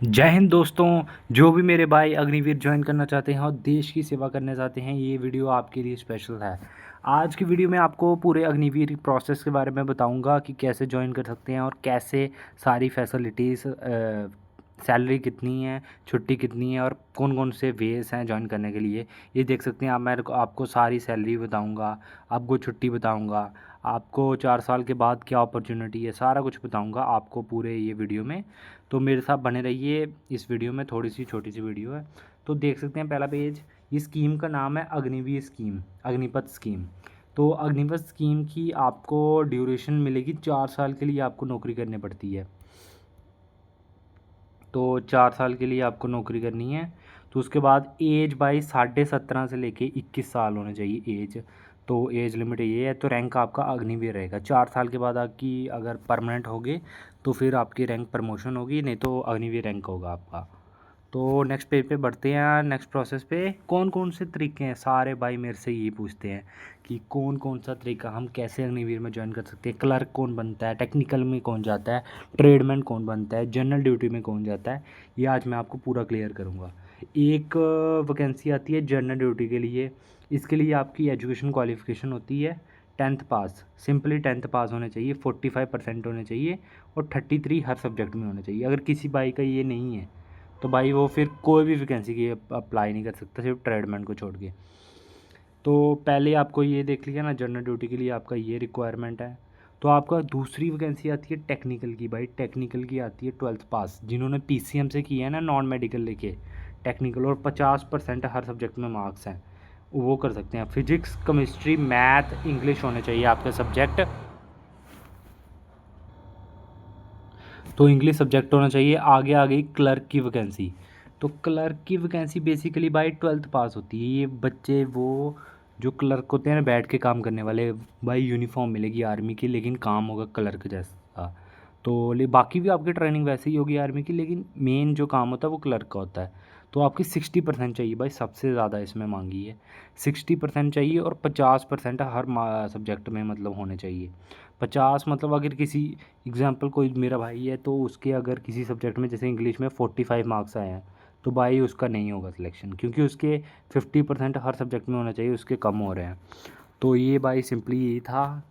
जय हिंद दोस्तों। जो भी मेरे भाई अग्निवीर ज्वाइन करना चाहते हैं और देश की सेवा करना चाहते हैं, ये वीडियो आपके लिए स्पेशल है। आज की वीडियो में आपको पूरे अग्निवीर प्रोसेस के बारे में बताऊंगा कि कैसे ज्वाइन कर सकते हैं और कैसे सारी फैसिलिटीज़, सैलरी कितनी है, छुट्टी कितनी है और कौन कौन से वेज हैं ज्वाइन करने के लिए। ये देख सकते हैं आप, मैं आपको सारी सैलरी बताऊंगा, आपको छुट्टी बताऊंगा, आपको 4 साल के बाद क्या अपॉर्चुनिटी है, सारा कुछ बताऊंगा आपको पूरे ये वीडियो में। तो मेरे साथ बने रहिए। इस वीडियो में थोड़ी सी छोटी सी वीडियो है। तो देख सकते हैं पहला पेज, ये स्कीम का नाम है अग्निवीर स्कीम, अग्निपथ स्कीम। तो अग्निपथ स्कीम की आपको ड्यूरेशन मिलेगी, 4 साल के लिए आपको नौकरी करनी पड़ती है। तो 4 साल के लिए आपको नौकरी करनी है। तो उसके बाद एज बाई 17.5 से लेके 21 साल होना चाहिए एज। तो एज लिमिट ये है। तो रैंक आपका अग्निवीर रहेगा। 4 साल के बाद आपकी अगर परमानेंट होगे तो फिर आपकी रैंक प्रमोशन होगी, नहीं तो अग्निवीर रैंक होगा आपका। तो नेक्स्ट पेज पे बढ़ते हैं। नेक्स्ट प्रोसेस पे कौन कौन से तरीके हैं, सारे भाई मेरे से ये पूछते हैं कि कौन कौन सा तरीका, हम कैसे अग्निवीर में ज्वाइन कर सकते हैं, क्लर्क कौन बनता है, टेक्निकल में कौन जाता है, ट्रेडमैन कौन बनता है, जनरल ड्यूटी में कौन जाता है। ये आज मैं आपको पूरा क्लियर करूँगा। एक वैकेंसी आती है जनरल ड्यूटी के लिए। इसके लिए आपकी एजुकेशन क्वालिफिकेशन होती है 10th पास, सिंपली 10th पास होने चाहिए, 45% होने चाहिए और 33 हर सब्जेक्ट में होने चाहिए। अगर किसी भाई का ये नहीं है तो भाई वो फिर कोई भी वैकेंसी की अप्लाई नहीं कर सकता, सिर्फ ट्रेडमैन को छोड़ के। तो पहले आपको ये देख लिया ना, जनरल ड्यूटी के लिए आपका ये रिक्वायरमेंट है। तो आपका दूसरी वैकेंसी आती है टेक्निकल की। भाई टेक्निकल की आती है 12th पास, जिन्होंने पीसीएम से किया है ना, नॉन मेडिकल लेके टेक्निकल, और 50% हर सब्जेक्ट में मार्क्स हैं, वो कर सकते हैं। फिजिक्स, केमिस्ट्री, मैथ, इंग्लिश होने चाहिए आपके सब्जेक्ट। तो इंग्लिश सब्जेक्ट होना चाहिए। आगे आ गई क्लर्क की वैकेंसी। तो क्लर्क की वैकेंसी बेसिकली भाई 12th पास होती है। ये बच्चे वो जो क्लर्क होते हैं ना, बैठ के काम करने वाले, भाई यूनिफॉर्म मिलेगी आर्मी की, लेकिन काम होगा क्लर्क जैसा। तो बाकी भी आपकी ट्रेनिंग वैसे ही होगी आर्मी की, लेकिन मेन जो काम होता है वो क्लर्क का होता है। तो आपकी 60% चाहिए भाई, सबसे ज़्यादा इसमें मांगी है। 60% चाहिए और 50% हर सब्जेक्ट में मतलब होने चाहिए। 50 मतलब अगर किसी एग्जाम्पल कोई मेरा भाई है तो उसके अगर किसी सब्जेक्ट में जैसे इंग्लिश में 45 मार्क्स आए हैं, तो भाई उसका नहीं होगा सिलेक्शन, क्योंकि उसके 50% हर सब्जेक्ट में होना चाहिए, उसके कम हो रहे हैं। तो ये भाई सिंपली यही था।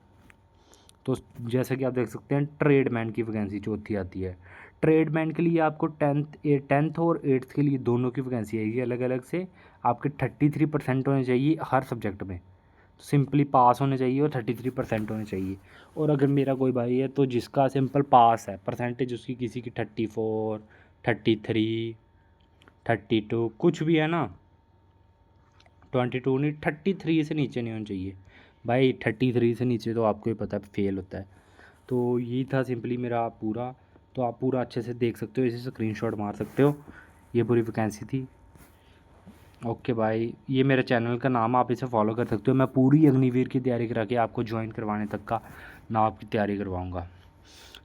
तो जैसा कि आप देख सकते हैं, ट्रेडमैन की वैकेंसी चौथी आती है। ट्रेडमैन के लिए आपको टेंथ और एट्थ के लिए दोनों की वैकेंसी आएगी अलग अलग से। आपके 33% होने चाहिए हर सब्जेक्ट में, सिंपली पास होने चाहिए और 33% होने चाहिए। और अगर मेरा कोई भाई है तो जिसका सिंपल पास है, परसेंटेज उसकी किसी की 34, 33, 32 कुछ भी है ना, 22 नहीं, 33 से नीचे नहीं होनी चाहिए भाई। 33 से नीचे तो आपको ही पता है फेल होता है। तो यही था सिंपली मेरा पूरा। तो आप पूरा अच्छे से देख सकते हो, इसे स्क्रीनशॉट मार सकते हो। ये पूरी वैकेंसी थी। ओके भाई, ये मेरे चैनल का नाम, आप इसे फॉलो कर सकते हो। मैं पूरी अग्निवीर की तैयारी करा के आपको ज्वाइन करवाने तक का नाम की तैयारी करवाऊँगा।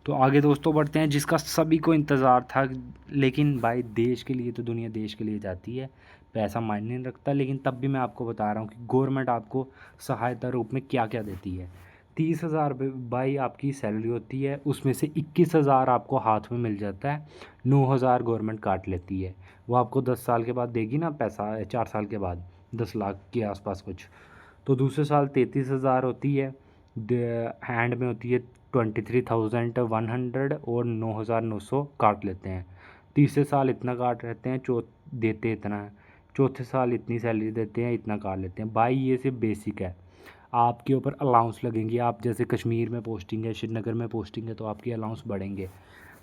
तो आगे दोस्तों बढ़ते हैं, जिसका सभी को इंतज़ार था। लेकिन भाई देश के लिए तो दुनिया देश के लिए जाती है, पैसा मायने नहीं रखता। लेकिन तब भी मैं आपको बता रहा हूँ कि गवर्नमेंट आपको सहायता रूप में क्या क्या देती है। 30,000 भाई आपकी सैलरी होती है, उसमें से 21,000 आपको हाथ में मिल जाता है, 9,000 गवर्नमेंट काट लेती है। वो आपको 10 साल के बाद देगी ना पैसा, 4 साल के बाद 10 लाख के आसपास कुछ। तो दूसरे साल 33,000 होती है, हैंड में होती है 23,100 और 9,900 काट लेते हैं। तीसरे साल इतना काट रहते हैं, देते इतना है। चौथे साल इतनी सैलरी देते हैं, इतना काट लेते हैं। भाई ये सिर्फ बेसिक है। आपके ऊपर अलाउंस लगेंगे, आप जैसे कश्मीर में पोस्टिंग है, श्रीनगर में पोस्टिंग है, तो आपकी अलाउंस बढ़ेंगे।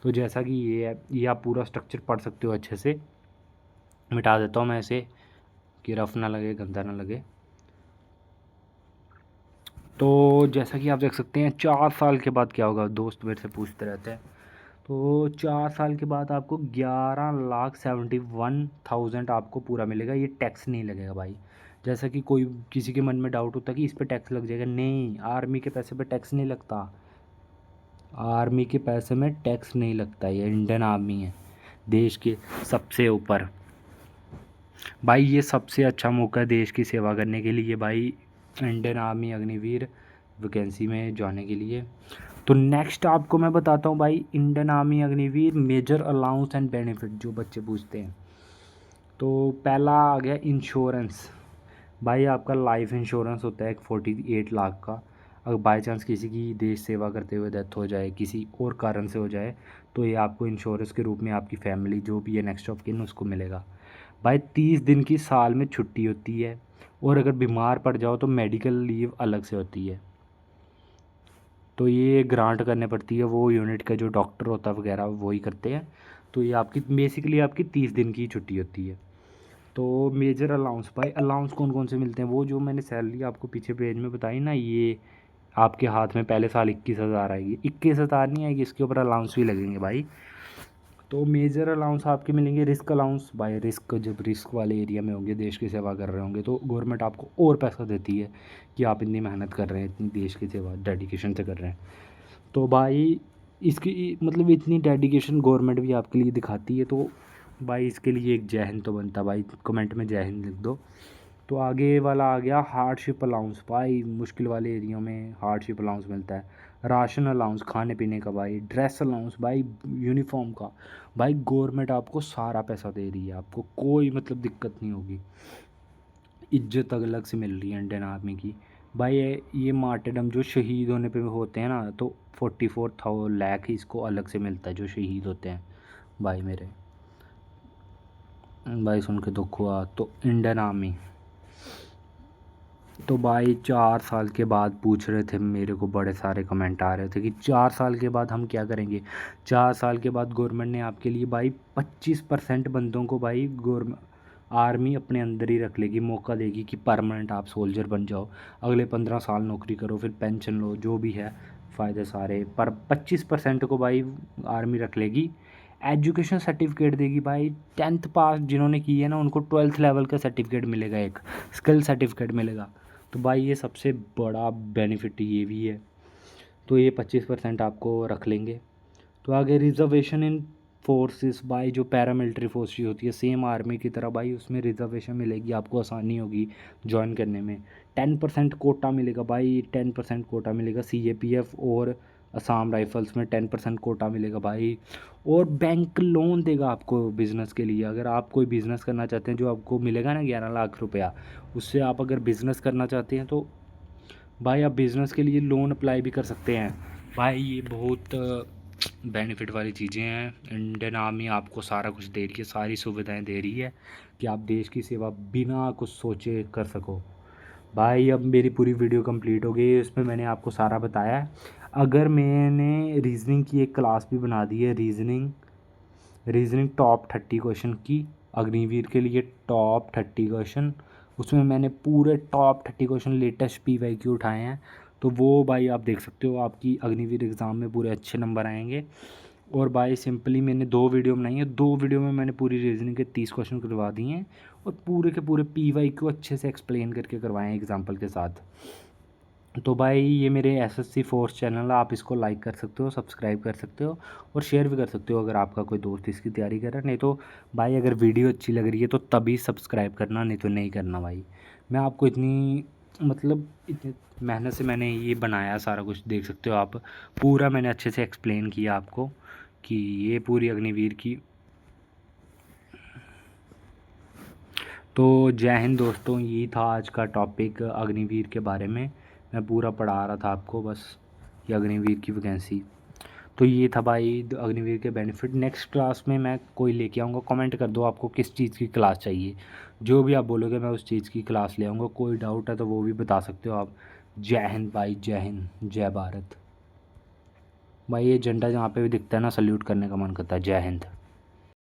तो जैसा कि ये है, ये आप पूरा स्ट्रक्चर पढ़ सकते हो अच्छे से। मिटा देता हूँ मैं इसे कि रफ ना लगे, गंदा ना लगे। तो जैसा कि आप देख सकते हैं, 4 साल के बाद क्या होगा, दोस्त मेरे से पूछते रहते हैं। तो 4 साल के बाद आपको 11,71,000 आपको पूरा मिलेगा। ये टैक्स नहीं लगेगा भाई। जैसा कि कोई किसी के मन में डाउट होता है कि इस पे टैक्स लग जाएगा, नहीं, आर्मी के पैसे पे टैक्स नहीं लगता। आर्मी के पैसे में टैक्स नहीं लगता। ये इंडियन आर्मी है, देश के सबसे ऊपर। भाई ये सबसे अच्छा मौका है देश की सेवा करने के लिए भाई, इंडियन आर्मी अग्निवीर वैकेंसी में जाने के लिए। तो नेक्स्ट आपको मैं बताता हूँ भाई, Indian army Agniveer major allowance and benefit जो बच्चे पूछते हैं। तो पहला आ गया इंश्योरेंस। भाई आपका लाइफ इंश्योरेंस होता है एक 48 लाख का। अगर बाई चांस किसी की देश सेवा करते हुए डेथ हो जाए, किसी और कारण से हो जाए, तो ये आपको इंश्योरेंस के रूप में आपकी फैमिली जो भी है नेक्स्ट ऑफ किन उसको मिलेगा। भाई 30 दिन की साल में छुट्टी होती है, और अगर बीमार पड़ जाओ तो मेडिकल लीव अलग से होती है। तो ये ग्रांट करने पड़ती है, वो यूनिट का जो डॉक्टर होता है वगैरह वही करते हैं। तो ये आपकी बेसिकली आपकी 30 दिन की छुट्टी होती है। तो मेजर अलाउंस, भाई अलाउंस कौन कौन से मिलते हैं, वो जो मैंने सैलरी आपको पीछे पेज में बताई ना, ये आपके हाथ में पहले साल 21,000 आएगी। 21,000 नहीं आएगी, इसके ऊपर अलाउंस भी लगेंगे भाई। तो मेजर अलाउंस आपके मिलेंगे। रिस्क अलाउंस, बाय रिस्क, जब रिस्क वाले एरिया में होंगे, देश की सेवा कर रहे होंगे, तो गवर्नमेंट आपको और पैसा देती है कि आप इतनी मेहनत कर रहे हैं, इतनी देश की सेवा डेडिकेशन से कर रहे हैं। तो भाई इसकी मतलब इतनी डेडिकेशन गवर्नमेंट भी आपके लिए दिखाती है, तो भाई इसके लिए एक जय हिंद तो बनता। भाई कमेंट में जय हिंद लिख दो। तो आगे वाला आ गया हार्डशिप अलाउंस। भाई मुश्किल वाले एरिया में हार्डशिप अलाउंस मिलता है। राशन अलाउंस, खाने पीने का। भाई ड्रेस अलाउंस, भाई यूनिफॉर्म का। भाई गवर्नमेंट आपको सारा पैसा दे रही है, आपको कोई मतलब दिक्कत नहीं होगी। इज्जत अलग से मिल रही है इंडियन आर्मी की। भाई ये मार्टरडम जो शहीद होने पे होते हैं ना, तो 44 लाख इसको अलग से मिलता है जो शहीद होते हैं। भाई मेरे भाई सुन के दुख हुआ। तो इंडियन आर्मी, तो भाई 4 साल के बाद पूछ रहे थे मेरे को, बड़े सारे कमेंट आ रहे थे कि 4 साल के बाद हम क्या करेंगे। 4 साल के बाद गवर्नमेंट ने आपके लिए भाई 25% बंदों को भाई गवर्नमेंट आर्मी अपने अंदर ही रख लेगी, मौका देगी कि परमानेंट आप सोल्जर बन जाओ, अगले 15 साल नौकरी करो, फिर पेंशन लो, जो भी है फ़ायदे सारे। पर 25% को भाई आर्मी रख लेगी। एजुकेशन सर्टिफिकेट देगी भाई। 10th पास जिन्होंने की है ना, उनको 12th लेवल का सर्टिफिकेट मिलेगा, एक स्किल सर्टिफिकेट मिलेगा। तो भाई ये सबसे बड़ा बेनिफिट ये भी है। तो ये 25% आपको रख लेंगे। तो आगे रिजर्वेशन इन फोर्सेस, भाई जो पैरामिलिट्री फोर्सेस होती है सेम आर्मी की तरह, भाई उसमें रिजर्वेशन मिलेगी, आपको आसानी होगी ज्वाइन करने में। 10% कोटा मिलेगा भाई, 10% कोटा मिलेगा। CAPF और असम राइफल्स में 10% कोटा मिलेगा भाई। और बैंक लोन देगा आपको बिज़नेस के लिए। अगर आप कोई बिज़नेस करना चाहते हैं, जो आपको मिलेगा ना 11 लाख रुपया, उससे आप अगर बिज़नेस करना चाहते हैं तो भाई आप बिज़नेस के लिए लोन अप्लाई भी कर सकते हैं। भाई ये बहुत बेनिफिट वाली चीज़ें हैं। इंडियन आर्मी आपको सारा कुछ दे रही है, सारी सुविधाएं दे रही है कि आप देश की सेवा बिना कुछ सोचे कर सको। भाई अब मेरी पूरी वीडियो कंप्लीट हो गई है, इसमें मैंने आपको सारा बताया है। अगर मैंने रीजनिंग की एक क्लास भी बना दी है, रीजनिंग टॉप 30 क्वेश्चन की, अग्निवीर के लिए टॉप 30 क्वेश्चन, उसमें मैंने पूरे टॉप 30 क्वेश्चन लेटेस्ट PYQ उठाए हैं। तो वो भाई आप देख सकते हो, आपकी अग्निवीर एग्ज़ाम में पूरे अच्छे नंबर आएंगे। और भाई सिंपली मैंने 2 वीडियो बनाई है, 2 वीडियो में मैंने पूरी रीजनिंग के 30 क्वेश्चन करवा दिए हैं, और पूरे के पूरे PYQ अच्छे से एक्सप्लेन करके करवाए हैं एग्जाम्पल के साथ। तो भाई ये मेरे SSC फोर्स चैनल है, आप इसको लाइक कर सकते हो, सब्सक्राइब कर सकते हो, और शेयर भी कर सकते हो अगर आपका कोई दोस्त इसकी तैयारी कर रहा है। नहीं तो भाई अगर वीडियो अच्छी लग रही है तो तभी सब्सक्राइब करना, नहीं तो नहीं करना भाई। मैं आपको इतनी मतलब इतनी मेहनत से मैंने ये बनाया सारा कुछ, देख सकते हो आप, पूरा मैंने अच्छे से एक्सप्लेन किया आपको कि ये पूरी अग्निवीर की। तो जय हिंद दोस्तों, यही था आज का टॉपिक अग्निवीर के बारे में। मैं पूरा पढ़ा रहा था आपको बस, ये अग्निवीर की वैकेंसी। तो ये था भाई अग्निवीर के बेनिफिट। नेक्स्ट क्लास में मैं कोई लेके आऊँगा, कमेंट कर दो आपको किस चीज़ की क्लास चाहिए, जो भी आप बोलोगे मैं उस चीज़ की क्लास ले आऊँगा। कोई डाउट है तो वो भी बता सकते हो आप। जय हिंद भाई, जय हिंद, जय भारत। भाई ये झंडा जहाँ पे भी दिखता है ना, सल्यूट करने का मन करता है। जय हिंद।